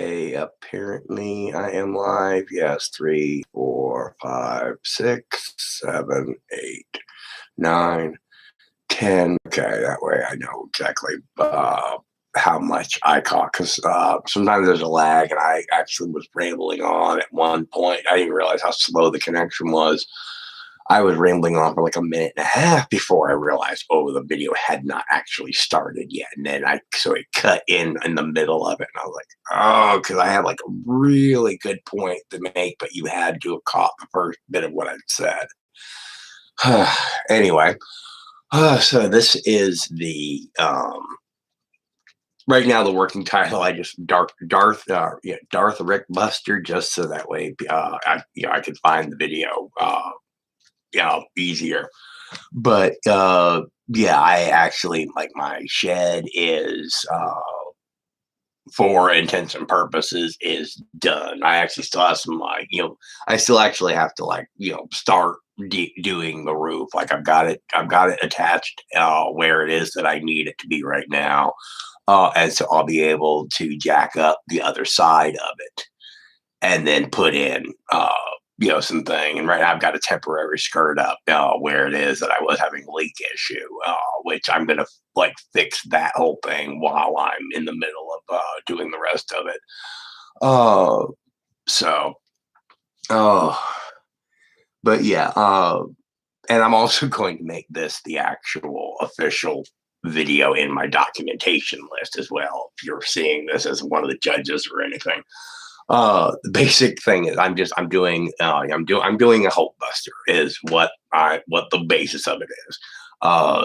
Okay, apparently I am live. Yes, 3, 4, 5, 6, 7, 8, 9, 10. Okay, that way I know exactly how much I caught, because sometimes there's a lag, and I actually was rambling on at one point. I didn't realize how slow the connection was. I was rambling on for like a minute and a half before I realized, oh, the video had not actually started yet. And then so it cut in the middle of it. And I was like, oh, because I had like a really good point to make, but you had to have caught the first bit of what I'd said. Anyway, so this is the, right now the working title. I just DarthRickBuster, just so that way I could find the video easier. But yeah, I actually, like, my shed is for intents and purposes is done. I actually still have some, like, I still actually have to, like, start doing the roof. Like, I've got it attached where it is that I need it to be right now. And so I'll be able to jack up the other side of it and then put in something. And right now I've got a temporary skirt up where it is that I was having a leak issue, which I'm gonna like fix that whole thing while I'm in the middle of doing the rest of it. So but yeah, and I'm also going to make this the actual official video in my documentation list as well, if you're seeing this as one of the judges or anything. The basic thing is I'm doing a Hulk Buster is what the basis of it is.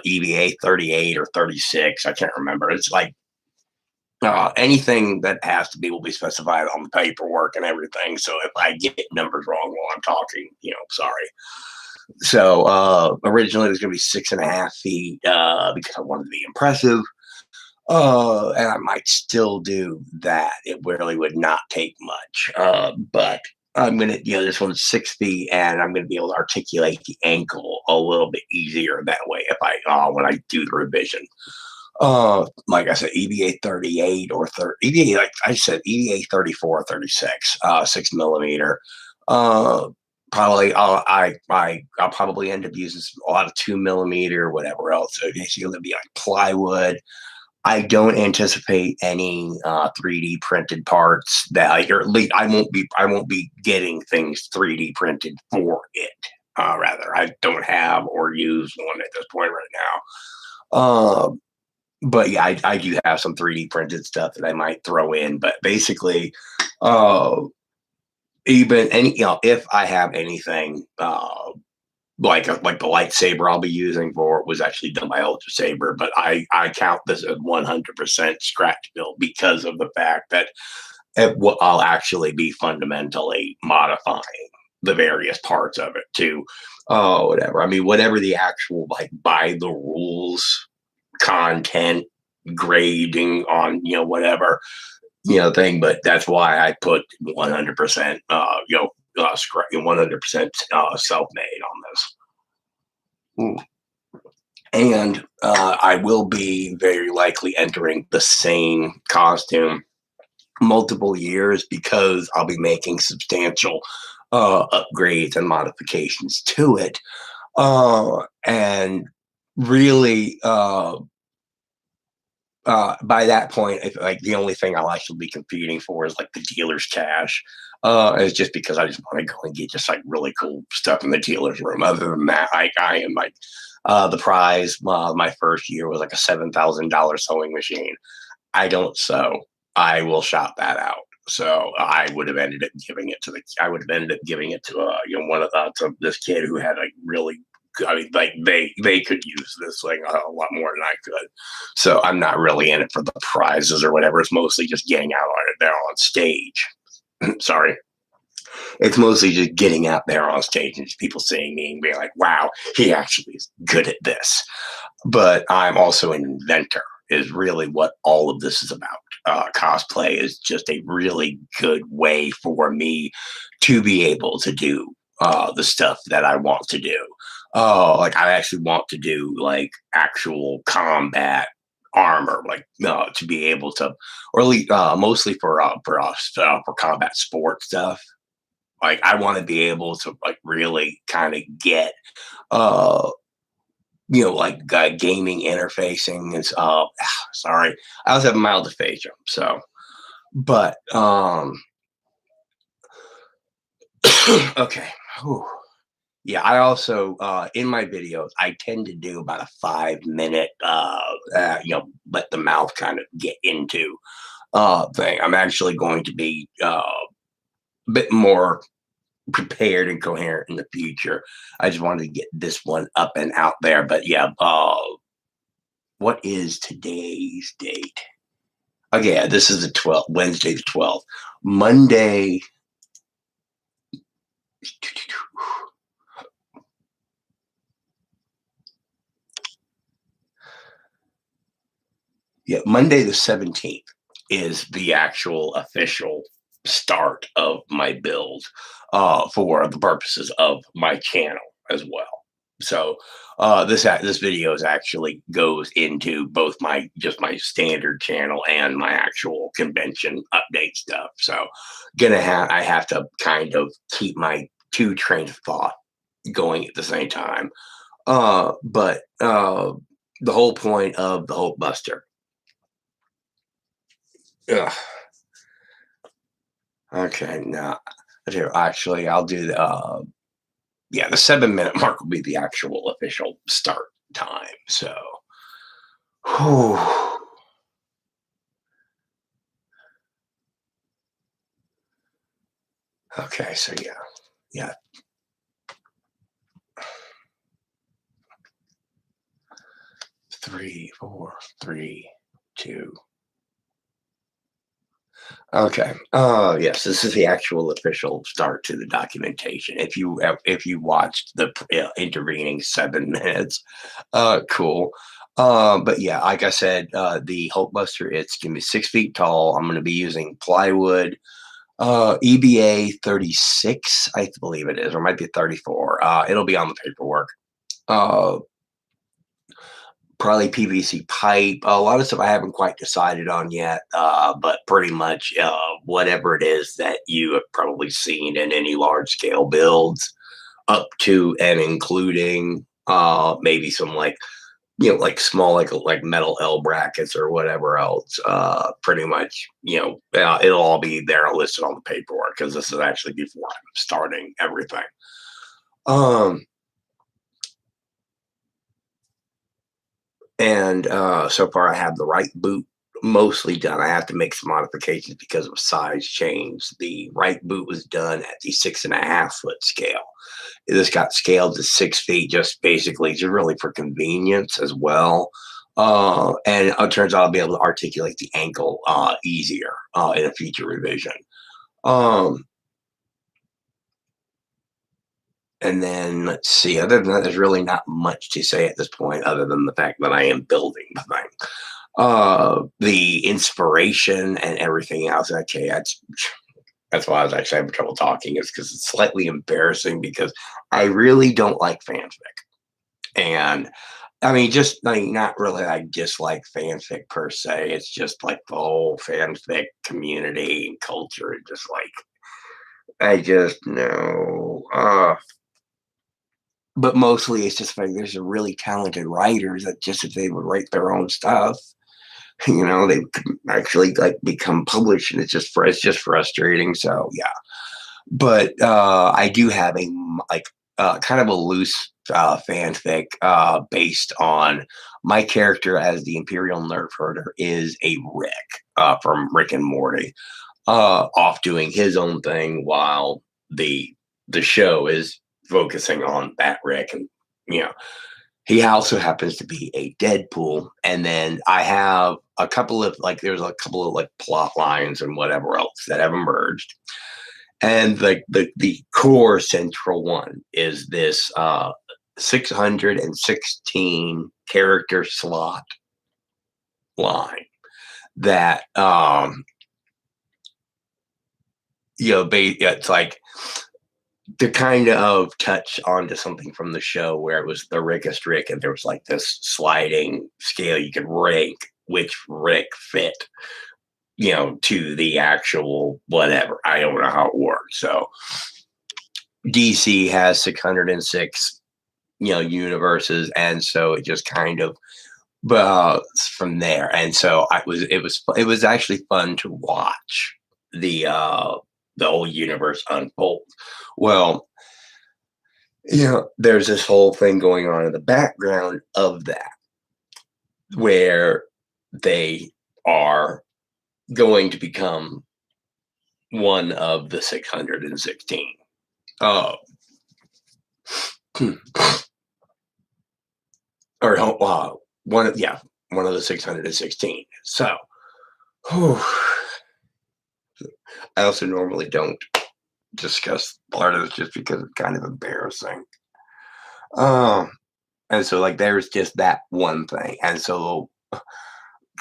EVA 38 or 36, I can't remember. It's like anything that has to be will be specified on the paperwork and everything. So if I get numbers wrong while I'm talking, sorry. So originally it was going to be 6.5 feet because I wanted to be impressive. And I might still do that. It really would not take much. But I'm gonna, this one's 6 feet, and I'm gonna be able to articulate the ankle a little bit easier that way if I when I do the revision. Like I said, EVA 38 or 30, EVA, like I said, EVA 34 or 36, 6mm. Probably I'll probably end up using a lot of 2mm or whatever else. So it's gonna be like plywood. I don't anticipate any 3D printed parts that, or at least I won't be getting things 3D printed for it. Rather, I don't have or use one at this point right now. But yeah, I do have some 3D printed stuff that I might throw in. But basically, even any, if I have anything like the lightsaber I'll be using for it was actually done by Ultra Saber, but I count this as 100% scratch build because of the fact that I'll actually be fundamentally modifying the various parts of it to whatever. I mean, whatever the actual, like, by the rules content grading on whatever thing, but that's why I put 100% 100% self-made on this. And I will be very likely entering the same costume multiple years because I'll be making substantial upgrades and modifications to it. And really, by that point, like, the only thing I'll actually be competing for is like the dealer's cash. It's just because I just want to go and get just like really cool stuff in the dealer's room. Other than that, I am like, the prize my first year was like a $7,000 sewing machine. I don't sew. I will shop that out. So I would have ended up giving it to one of to this kid who had like really, I mean, like, they could use this thing a lot more than I could. So I'm not really in it for the prizes or whatever. It's mostly just getting out there on stage. Sorry. It's mostly just getting out there on stage and just people seeing me and being like, wow, he actually is good at this. But I'm also an inventor, is really what all of this is about. Cosplay is just a really good way for me to be able to do the stuff that I want to do. Like, I actually want to do like actual combat armor, like to be able to, or at least mostly for us for combat sport stuff. Like I want to be able to like really kind of get uh like gaming interfacing and sorry, I also have mild aphasia, so but okay. Whew. Yeah, I also in my videos I tend to do about a 5 minute let the mouth kind of get into thing. I'm actually going to be a bit more prepared and coherent in the future. I just wanted to get this one up and out there. But yeah, what is today's date? Okay, yeah, this is the 12th, Wednesday the 12th. Monday. Yeah, Monday the 17th is the actual official start of my build for the purposes of my channel as well. So this video is actually goes into both my my standard channel and my actual convention update stuff. So I have to kind of keep my two trains of thought going at the same time. But the whole point of the Hulkbuster. Ugh. Okay, now actually I'll do the yeah, the 7 minute mark will be the actual official start time. So whew. Okay, so yeah. Three, four, three, two. Okay. Yes, this is the actual official start to the documentation. If you watched the intervening 7 minutes, cool. But yeah, like I said, the Hulkbuster, it's gonna be 6 feet tall. I'm gonna be using plywood, EBA 36, I believe it is, or it might be 34. It'll be on the paperwork. Uh, Probably PVC pipe. A lot of stuff I haven't quite decided on yet, but pretty much whatever it is that you have probably seen in any large scale builds, up to and including maybe some like like small like metal L brackets or whatever else. Pretty much it'll all be there listed on the paperwork because this is actually before I'm starting everything. And so far, I have the right boot mostly done. I have to make some modifications because of size change. The right boot was done at the 6.5 foot scale. This got scaled to 6 feet, just basically, just really for convenience as well. And it turns out I'll be able to articulate the ankle easier in a future revision. And then let's see, other than that, there's really not much to say at this point, other than the fact that I am building the thing. The inspiration and everything else. Okay, that's why I was actually having trouble talking, is because it's slightly embarrassing because I really don't like fanfic. And I mean, just like not really, I dislike fanfic per se. It's just like the whole fanfic community and culture. Just like I just know. But mostly it's just like there's a really talented writers that just if they would write their own stuff, they could actually like become published, and it's just frustrating. So yeah, but I do have a like kind of a loose fanfic based on my character as the Imperial Nerf Herder is a Rick from Rick and Morty, off doing his own thing while the show is focusing on that Rick. And he also happens to be a Deadpool. And then I have a couple of there's a couple of like plot lines and whatever else that have emerged. And the core central one is this 616 character slot line that it's like to kind of touch onto something from the show where it was the Rickest Rick, and there was like this sliding scale you could rank which Rick fit, to the actual whatever. I don't know how it works. So DC has 606, universes, and so it just kind of from there. And so it was actually fun to watch the whole universe unfold. Well, there's this whole thing going on in the background of that, where they are going to become one of the 616. Oh. Or one of the 616. So, I also normally don't discuss part of this just because it's kind of embarrassing. And so there's just that one thing, and so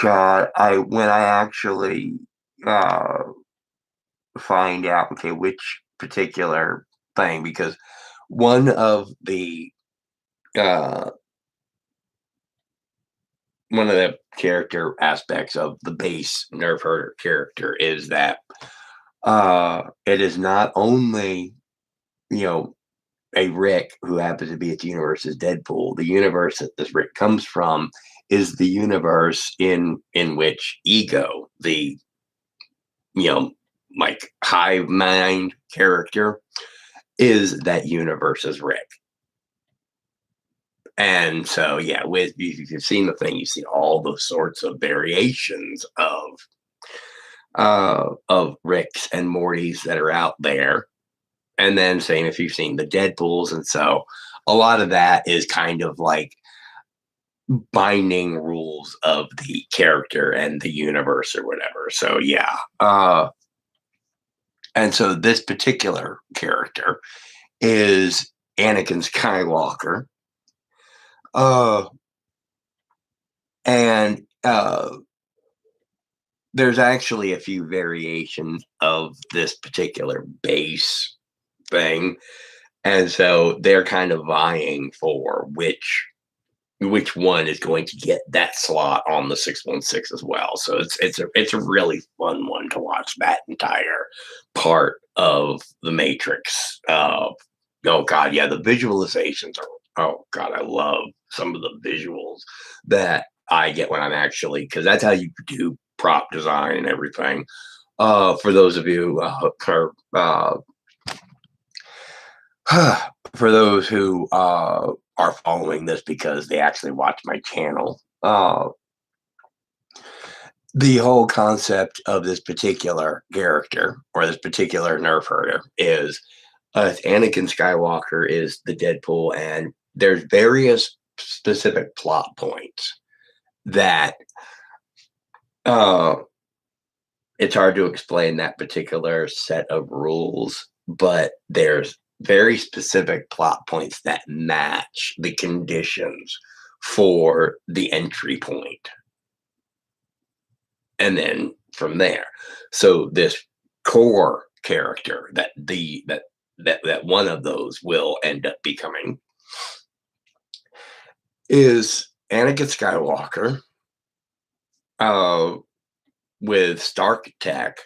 God, when I actually find out which particular thing, because one of the character aspects of the base Nerf Herder character is that it is not only a Rick who happens to be at the universe as Deadpool. The universe that this Rick comes from is the universe in which Ego, the hive mind character, is that universe's Rick. And so, if you've seen the thing, you've seen all those sorts of variations of Ricks and Mortys that are out there. And then same if you've seen the Deadpools. And so a lot of that is kind of like binding rules of the character and the universe or whatever. So, and so this particular character is Anakin Skywalker. And there's actually a few variations of this particular base thing, and so they're kind of vying for which one is going to get that slot on the 616 as well. So it's a really fun one to watch, that entire part of the Matrix. Oh God, the visualizations are, oh God, I love some of the visuals that I get when I'm actually, because that's how you do prop design and everything. For those of you for those who are following this because they actually watch my channel, the whole concept of this particular character or this particular Nerf Herder is Anakin Skywalker is the Deadpool, and there's various specific plot points that it's hard to explain that particular set of rules, but there's very specific plot points that match the conditions for the entry point. And then from there, so this core character that one of those will end up becoming is Anakin Skywalker with Stark Tech,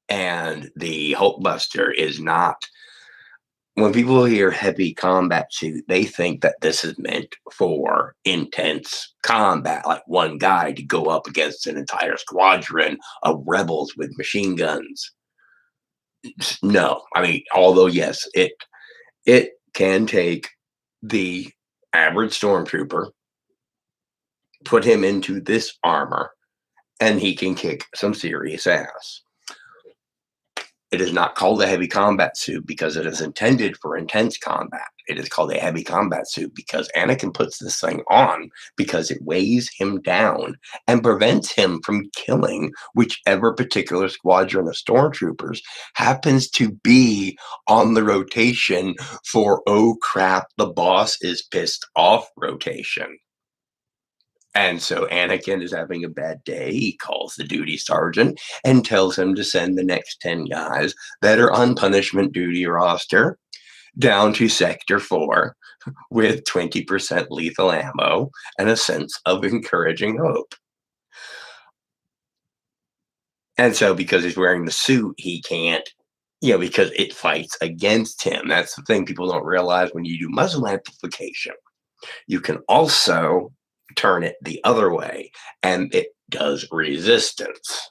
and the Hulkbuster is not. When people hear heavy combat suit, they think that this is meant for intense combat, like one guy to go up against an entire squadron of rebels with machine guns. No, I mean, although yes, it can take the average stormtrooper, put him into this armor, and he can kick some serious ass. It is not called a heavy combat suit because it is intended for intense combat. It is called a heavy combat suit because Anakin puts this thing on because it weighs him down and prevents him from killing whichever particular squadron of stormtroopers happens to be on the rotation for, oh crap, the boss is pissed off rotation. And so Anakin is having a bad day. He calls the duty sergeant and tells him to send the next 10 guys that are on punishment duty roster down to Sector 4 with 20% lethal ammo and a sense of encouraging hope. And so because he's wearing the suit, he can't, because it fights against him. That's the thing people don't realize when you do muzzle amplification. You can also turn it the other way, and it does resistance.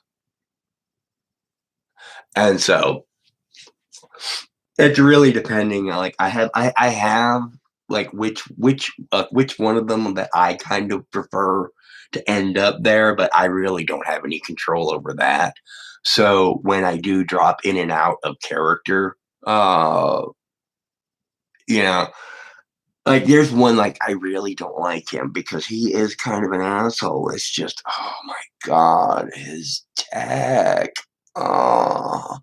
And so it's really depending. Like I have like which one of them that I kind of prefer to end up there, but I really don't have any control over that. So when I do drop in and out of character, you know, like there's one like I really don't like him because he is kind of an asshole. It's just oh my god, his tech. Oh.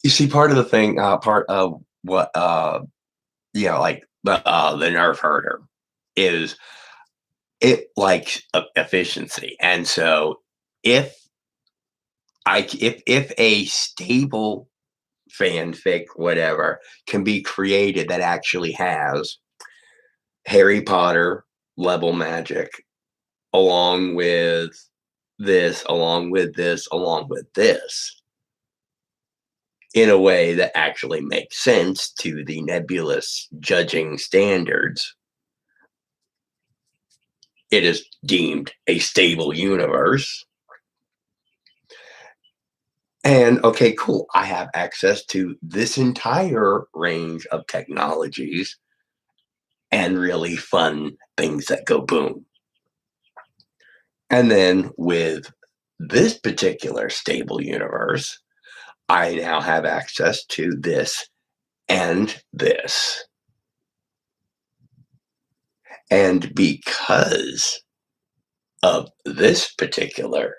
You see, part of the thing, part of what like the nerf herder is it likes efficiency, and so if if a stable fanfic whatever can be created that actually has Harry Potter level magic along with this, along with this, along with this, in a way that actually makes sense to the nebulous judging standards, it is deemed a stable universe. And okay, cool. I have access to this entire range of technologies and really fun things that go boom. And then with this particular stable universe, I now have access to this and this. And because of this particular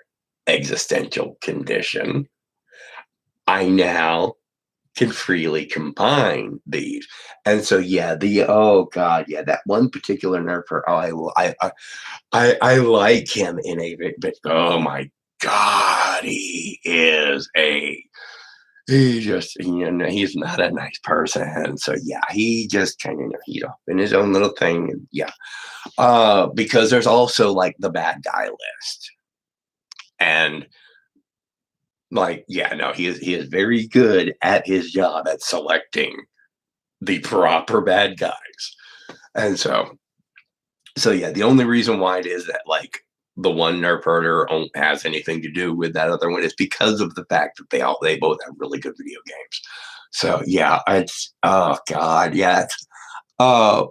existential condition, I now can freely combine these. And so, yeah, oh god, yeah, that one particular nerfer. Oh, I like him in a but oh my god, he's not a nice person. So yeah, he just kind of he's off in his own little thing. And yeah, because there's also like the bad guy list, and like yeah, no, he is very good at his job at selecting the proper bad guys, and so yeah, the only reason why it is that like the one nerf herder has anything to do with that other one is because of the fact that they both have really good video games. So yeah, it's oh god, yeah, it's uh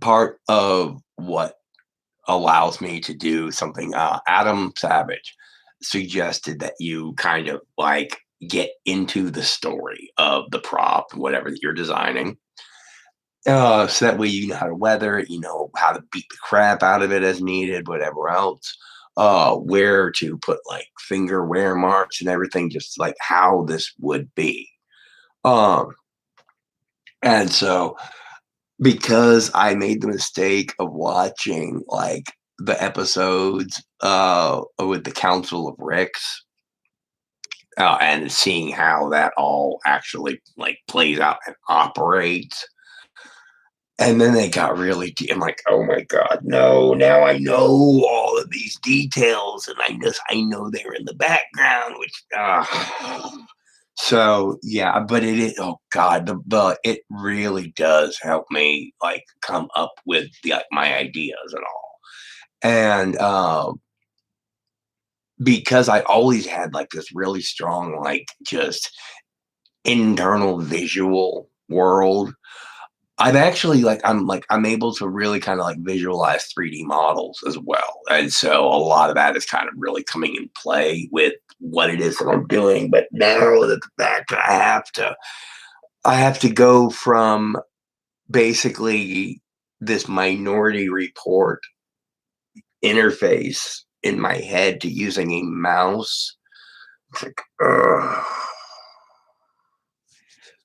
part of what allows me to do something. Adam Savage suggested that you kind of like get into the story of the prop, whatever that you're designing. So that way you know how to weather it, you know how to beat the crap out of it as needed, whatever else. Where to put like finger wear marks and everything, just like how this would be. Um, and so because I made the mistake of watching like the episodes with the Council of Ricks, and seeing how that all actually like plays out and operates. And then they got really deep. I'm like, oh my god, no! Now I know all of these details, and I know they're in the background. Which, so yeah, but it is. Oh god, it really does help me like come up with my ideas and all, and because I always had like this really strong like just internal visual world. I've actually I'm able to really kind of like visualize 3D models as well. And so a lot of that is kind of really coming in play with what it is that I'm doing. But now that the fact that I have to go from basically this Minority Report interface in my head to using a mouse. It's like, ugh.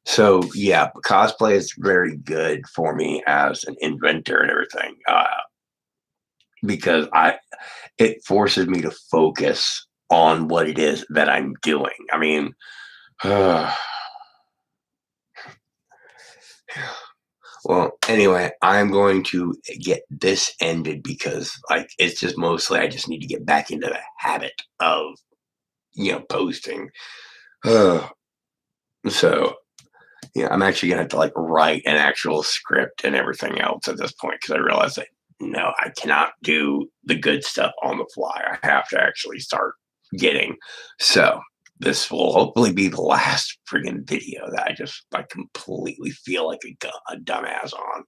So yeah, cosplay is very good for me as an inventor and everything, because it forces me to focus on what it is that I'm doing. I mean, Well, anyway, I'm going to get this ended because like it's just mostly I just need to get back into the habit of posting. So yeah, I'm actually gonna have to like write an actual script and everything else at this point because I realize that no, I cannot do the good stuff on the fly. I have to actually start getting. So this will hopefully be the last friggin' video that I just like completely feel like a dumbass on.